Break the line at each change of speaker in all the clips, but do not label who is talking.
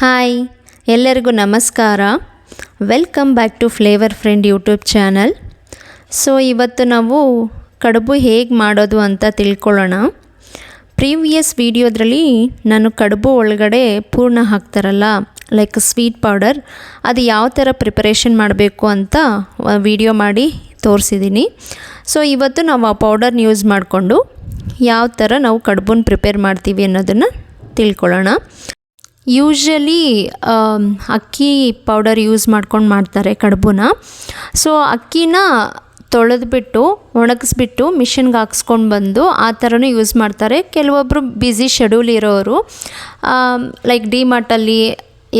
Hi ಎಲ್ಲರಿಗೂ ನಮಸ್ಕಾರ. Welcome back to flavour friend YouTube channel. So ಇವತ್ತು ನಾವು ಕಡುಬು ಹೇಗೆ ಮಾಡೋದು ಅಂತ ತಿಳ್ಕೊಳ್ಳೋಣ. ಪ್ರೀವಿಯಸ್ ವಿಡಿಯೋದ್ರಲ್ಲಿ ನಾನು ಕಡುಬು ಒಳಗಡೆ ಪೂರ್ಣ ಹಾಕ್ತಾರಲ್ಲ ಲೈಕ್ ಸ್ವೀಟ್ ಪೌಡರ್, ಅದು ಯಾವ ಥರ ಪ್ರಿಪರೇಷನ್ ಮಾಡಬೇಕು ಅಂತ ವಿಡಿಯೋ ಮಾಡಿ ತೋರಿಸಿದ್ದೀನಿ. ಸೊ ಇವತ್ತು ನಾವು ಆ ಪೌಡರ್ನ ಯೂಸ್ ಮಾಡಿಕೊಂಡು ಯಾವ ಥರ ನಾವು ಕಡುಬನ್ನು ಪ್ರಿಪೇರ್ ಮಾಡ್ತೀವಿ ಅನ್ನೋದನ್ನು ತಿಳ್ಕೊಳ್ಳೋಣ. ಯೂಶ್ವಲಿ ಅಕ್ಕಿ ಪೌಡರ್ ಯೂಸ್ ಮಾಡ್ಕೊಂಡು ಮಾಡ್ತಾರೆ ಕಡುಬುನ. ಸೊ ಅಕ್ಕಿನ ತೊಳೆದ್ಬಿಟ್ಟು ಒಣಗಿಸ್ಬಿಟ್ಟು ಮಿಷಿನ್ಗೆ ಹಾಕ್ಸ್ಕೊಂಡು ಬಂದು ಆ ಥರನೂ ಯೂಸ್ ಮಾಡ್ತಾರೆ. ಕೆಲವೊಬ್ಬರು ಬ್ಯುಸಿ ಶೆಡ್ಯೂಲ್ ಇರೋರು ಲೈಕ್ ಡಿಮಾರ್ಟಲ್ಲಿ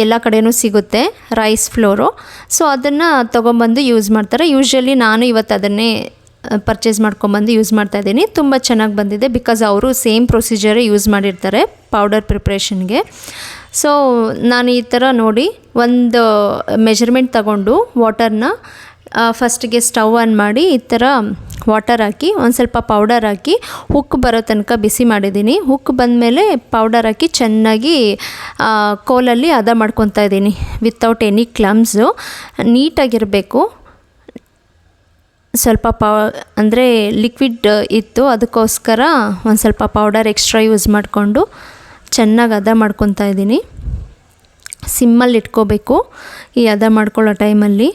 ಎಲ್ಲ ಕಡೆಯೂ ಸಿಗುತ್ತೆ ರೈಸ್ ಫ್ಲೋರು. ಸೊ ಅದನ್ನು ತೊಗೊಂಬಂದು ಯೂಸ್ ಮಾಡ್ತಾರೆ. ಯೂಶ್ವಲಿ ನಾನು ಇವತ್ತು ಅದನ್ನೇ ಪರ್ಚೇಸ್ ಮಾಡ್ಕೊಂಬಂದು ಯೂಸ್ ಮಾಡ್ತಾಯಿದ್ದೀನಿ. ತುಂಬ ಚೆನ್ನಾಗಿ ಬಂದಿದೆ, ಬಿಕಾಸ್ ಅವರು ಸೇಮ್ ಪ್ರೊಸೀಜರೇ ಯೂಸ್ ಮಾಡಿರ್ತಾರೆ ಪೌಡರ್ ಪ್ರಿಪ್ರೇಷನ್ಗೆ. ಸೊ ನಾನು ಈ ಥರ ನೋಡಿ ಒಂದು ಮೆಜರ್ಮೆಂಟ್ ತಗೊಂಡು ವಾಟರ್ನ ಫಸ್ಟಿಗೆ ಸ್ಟವ್ ಆನ್ ಮಾಡಿ ಈ ಥರ ವಾಟರ್ ಹಾಕಿ ಒಂದು ಸ್ವಲ್ಪ ಪೌಡರ್ ಹಾಕಿ ಹುಕ್ ಬರೋ ತನಕ ಬಿಸಿ ಮಾಡಿದ್ದೀನಿ. ಹುಕ್ ಬಂದಮೇಲೆ ಪೌಡರ್ ಹಾಕಿ ಚೆನ್ನಾಗಿ ಕೋಲಲ್ಲಿ ಹದ ಮಾಡ್ಕೊತಾ ಇದ್ದೀನಿ ವಿತೌಟ್ ಎನಿ ಕ್ಲಮ್ಸು. ನೀಟಾಗಿರಬೇಕು. ಸ್ವಲ್ಪ ಅಂದರೆ ಲಿಕ್ವಿಡ್ ಇತ್ತು, ಅದಕ್ಕೋಸ್ಕರ ಒಂದು ಸ್ವಲ್ಪ ಪೌಡರ್ ಎಕ್ಸ್ಟ್ರಾ ಯೂಸ್ ಮಾಡಿಕೊಂಡು ಚೆನ್ನಾಗಿ ಹದ ಮಾಡ್ಕೊತಾ ಇದ್ದೀನಿ. ಸಿಮ್ಮಲ್ಲಿ ಇಟ್ಕೋಬೇಕು ಈ ಹದ ಮಾಡ್ಕೊಳ್ಳೋ ಟೈಮಲ್ಲಿ.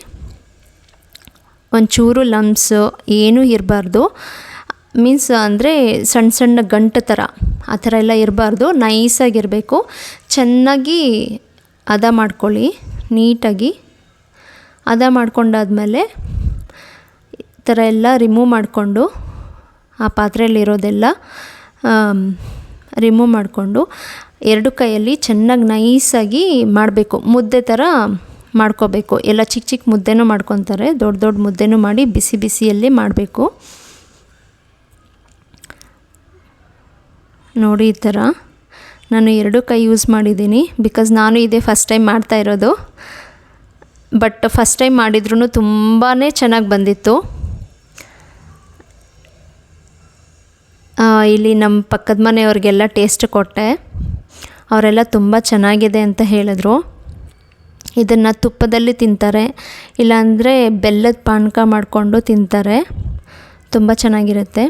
ಒಂಚೂರು ಲಮ್ಸ್ ಏನೂ ಇರಬಾರ್ದು, ಮೀನ್ಸ್ ಅಂದರೆ ಸಣ್ಣ ಸಣ್ಣ ಗಂಟು ಥರ ಆ ಥರ ಎಲ್ಲ ಇರಬಾರ್ದು, ನೈಸಾಗಿರಬೇಕು. ಚೆನ್ನಾಗಿ ಹದ ಮಾಡ್ಕೊಳ್ಳಿ ನೀಟಾಗಿ. ಹದ ಮಾಡ್ಕೊಂಡಾದ್ಮೇಲೆ ಈ ಥರ ಎಲ್ಲ ರಿಮೂವ್ ಮಾಡಿಕೊಂಡು ಆ ಪಾತ್ರೆಯಲ್ಲಿರೋದೆಲ್ಲ ರಿಮೂವ್ ಮಾಡಿಕೊಂಡು ಎರಡು ಕೈಯಲ್ಲಿ ಚೆನ್ನಾಗಿ ನೈಸಾಗಿ ಮಾಡಬೇಕು. ಮುದ್ದೆ ಥರ ಮಾಡ್ಕೋಬೇಕು. ಎಲ್ಲ ಚಿಕ್ಕ ಚಿಕ್ಕ ಮುದ್ದೆನೂ ಮಾಡ್ಕೊತಾರೆ, ದೊಡ್ಡ ದೊಡ್ಡ ಮುದ್ದೆನೂ ಮಾಡಿ ಬಿಸಿ ಬಿಸಿಯಲ್ಲಿ ಮಾಡಬೇಕು. ನೋಡಿ ಈ ಥರ ನಾನು ಎರಡು ಕೈ ಯೂಸ್ ಮಾಡಿದ್ದೀನಿ, ಬಿಕಾಸ್ ನಾನು ಇದೇ ಫಸ್ಟ್ ಟೈಮ್ ಮಾಡ್ತಾ ಇರೋದು. ಬಟ್ ಫಸ್ಟ್ ಟೈಮ್ ಮಾಡಿದ್ರೂ ತುಂಬಾ ಚೆನ್ನಾಗಿ ಬಂದಿತ್ತು. ಇಲ್ಲಿ ನಮ್ಮ ಪಕ್ಕದ ಮನೆಯವ್ರಿಗೆಲ್ಲ ಟೇಸ್ಟ್ ಕೊಟ್ಟೆ, ಅವರೆಲ್ಲ ತುಂಬ ಚೆನ್ನಾಗಿದೆ ಅಂತ ಹೇಳಿದ್ರು. ಇದನ್ನು ತುಪ್ಪದಲ್ಲಿ ತಿಂತಾರೆ, ಇಲ್ಲಾಂದರೆ ಬೆಲ್ಲದ ಪಾನಕ ಮಾಡಿಕೊಂಡು ತಿಂತಾರೆ. ತುಂಬ ಚೆನ್ನಾಗಿರುತ್ತೆ.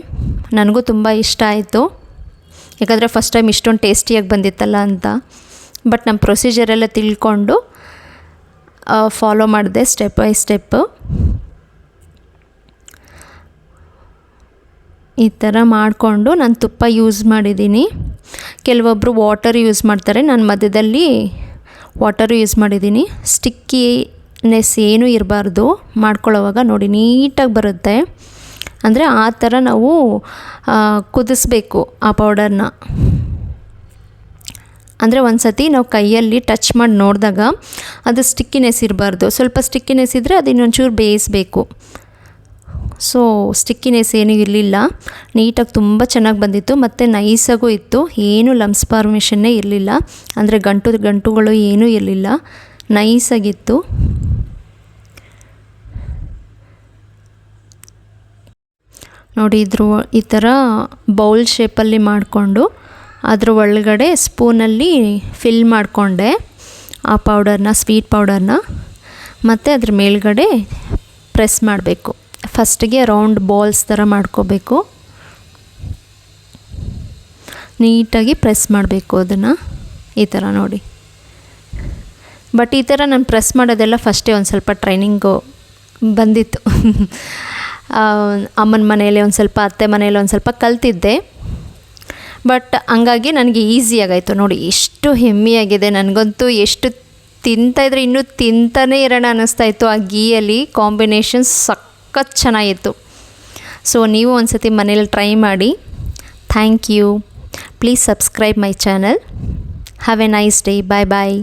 ನನಗೂ ತುಂಬ ಇಷ್ಟ ಆಯಿತು, ಯಾಕಂದರೆ ಫಸ್ಟ್ ಟೈಮ್ ಇಷ್ಟೊಂದು ಟೇಸ್ಟಿಯಾಗಿ ಬಂದಿತ್ತಲ್ಲ ಅಂತ. ಬಟ್ ನಮ್ಮ ಪ್ರೊಸೀಜರೆಲ್ಲ ತಿಳ್ಕೊಂಡು ಫಾಲೋ ಮಾಡಿದೆ ಸ್ಟೆಪ್ ಬೈ ಸ್ಟೆಪ್ಪು. ಈ ಥರ ಮಾಡಿಕೊಂಡು ನಾನು ತುಪ್ಪ ಯೂಸ್ ಮಾಡಿದ್ದೀನಿ. ಕೆಲವೊಬ್ಬರು ವಾಟರ್ ಯೂಸ್ ಮಾಡ್ತಾರೆ, ನಾನು ಮಧ್ಯದಲ್ಲಿ ವಾಟರು ಯೂಸ್ ಮಾಡಿದ್ದೀನಿ. ಸ್ಟಿಕ್ಕಿನೆಸ್ ಏನೂ ಇರಬಾರ್ದು ಮಾಡ್ಕೊಳ್ಳೋವಾಗ. ನೋಡಿ ನೀಟಾಗಿ ಬರುತ್ತೆ. ಅಂದರೆ ಆ ಥರ ನಾವು ಕುದಿಸ್ಬೇಕು ಆ ಪೌಡರ್ನ. ಅಂದರೆ ಒಂದು ಸತಿ ನಾವು ಕೈಯಲ್ಲಿ ಟಚ್ ಮಾಡಿ ನೋಡಿದಾಗ ಅದು ಸ್ಟಿಕ್ಕಿನೆಸ್ ಇರಬಾರ್ದು. ಸ್ವಲ್ಪ ಸ್ಟಿಕ್ಕಿನೆಸ್ ಇದ್ದರೆ ಅದು ಇನ್ನೊಂಚೂರು ಬೇಯಿಸಬೇಕು. ಸೊ ಸ್ಟಿಕ್ಕಿನೆಸ್ ಏನೂ ಇರಲಿಲ್ಲ, ನೀಟಾಗಿ ತುಂಬ ಚೆನ್ನಾಗಿ ಬಂದಿತ್ತು. ಮತ್ತು ನೈಸಾಗೂ ಇತ್ತು, ಏನೂ ಲಮ್ಸ್ ಫಾರ್ಮೇಷನ್ನೇ ಇರಲಿಲ್ಲ. ಅಂದರೆ ಗಂಟುಗಳು ಏನೂ ಇರಲಿಲ್ಲ, ನೈಸಾಗಿತ್ತು. ನೋಡಿ ಈ ಥರ ಬೌಲ್ ಶೇಪಲ್ಲಿ ಮಾಡಿಕೊಂಡು ಅದ್ರ ಒಳಗಡೆ ಸ್ಪೂನಲ್ಲಿ ಫಿಲ್ ಮಾಡಿಕೊಂಡೆ ಆ ಪೌಡರ್ನ, ಸ್ವೀಟ್ ಪೌಡರ್ನ. ಮತ್ತು ಅದ್ರ ಮೇಲ್ಗಡೆ ಪ್ರೆಸ್ ಮಾಡಬೇಕು. ಫಸ್ಟಿಗೆ ರೌಂಡ್ ಬಾಲ್ಸ್ ಥರ ಮಾಡ್ಕೋಬೇಕು. ನೀಟಾಗಿ ಪ್ರೆಸ್ ಮಾಡಬೇಕು ಅದನ್ನು ಈ ಥರ ನೋಡಿ. ಬಟ್ ಈ ಥರ ನಾನು ಪ್ರೆಸ್ ಮಾಡೋದೆಲ್ಲ ಫಸ್ಟೇ ಒಂದು ಸ್ವಲ್ಪ ಟ್ರೈನಿಂಗು ಬಂದಿತ್ತು. ಅಮ್ಮನ ಮನೆಯಲ್ಲಿ ಒಂದು ಸ್ವಲ್ಪ, ಅತ್ತೆ ಮನೆಯಲ್ಲಿ ಒಂದು ಸ್ವಲ್ಪ ಕಲ್ತಿದ್ದೆ. ಬಟ್ ಹಂಗಾಗಿ ನನಗೆ ಈಸಿಯಾಗಾಯಿತು. ನೋಡಿ ಎಷ್ಟು ಹೆಮ್ಮೆಯಾಗಿದೆ. ನನಗಂತೂ ಎಷ್ಟು ತಿಂತಾಯಿದ್ರೆ ಇನ್ನೂ ತಿಂತಾನೇ ಇರೋಣ ಅನ್ನಿಸ್ತಾಯಿತ್ತು. ಆ ಗೀಯಲ್ಲಿ ಕಾಂಬಿನೇಷನ್ ಸಖತ್ ಚೆನ್ನಾಗಿತ್ತು. ಸೊ ನೀವು ಒಂದು ಸತಿ ಮನೇಲಿ ಟ್ರೈ ಮಾಡಿ. Thank you. Please subscribe my channel. Have a nice day. Bye bye.